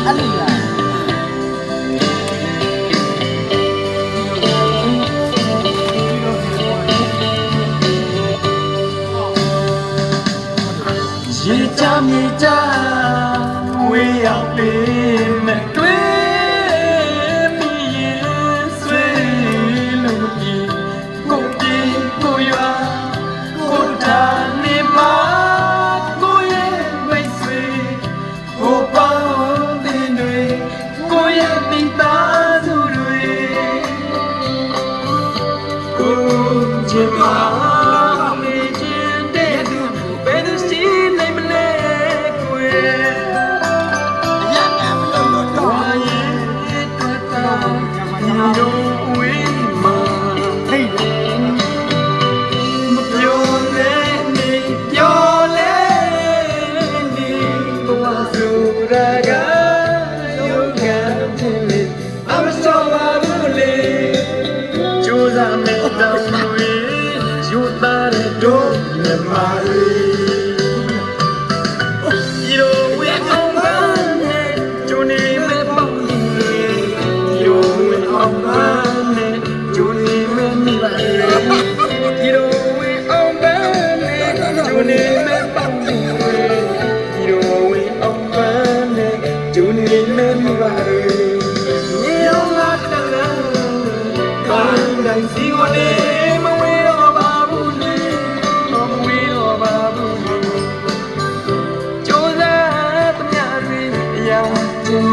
အဲ့လိုလားရေချမြေချဝေးရောက်ပြီမဲ့တွေ့ပြီးရင်ဆွေးလို့ဒီကိုပြေကိုရွာကိုတာနေမှာကိုရဲ့မိတ်ဆွေကိုပေါင်းတင်တွေကိုရဲ့မိသားစုတွေကိုချစ်ပါ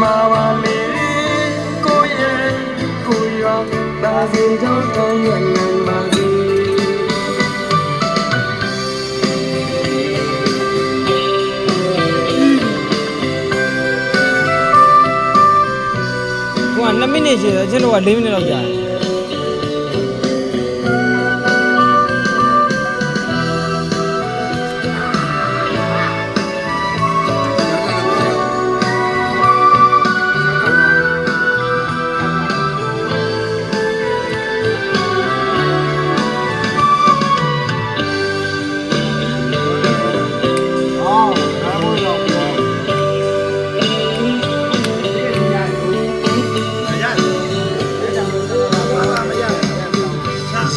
မာပါလေကိုရဲ့ကိုရောဒါစီကြောင့်ခံရနိုင်ပါစေဟိုက2မိနစ်ရှိတယ်ကျွန်တော်က4မိနစ်လောက်ကြာတယ်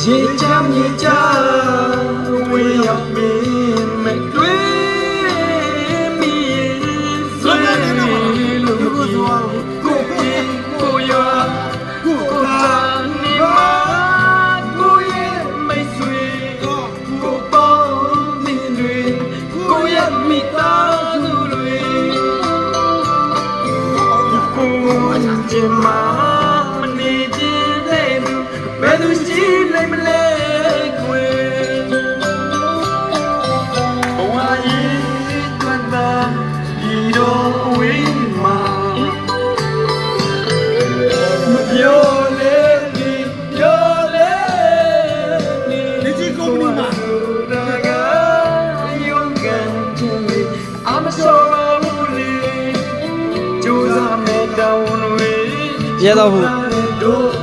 ရေချမြေချဝေးရောက်ပြီမဲ့တွေ့မိဆွေးလို့ကိုပြေကိုရွာကိုတာနေမှာကိုရဲ့မိတ်ဆွေကိုပေါင်းတင်တွေကိုရဲ့မိသားစုတွေကိုချင်မှာမနေခြင်းတဲ့သူဘယ်သူရှိလိမ့်မလဲကွယ်ဘဝရဲ့တွင်သာဒီတော့ဝေးမှာမပြောလေဒီပြောလေဒီကြီးကုမ္ပဏီမှာဒါကယုံကန်ခြင်းလေးအမစောဘူးလေကြိုးစားမဲ့တောင်းဝေးရဲတော့ဘူး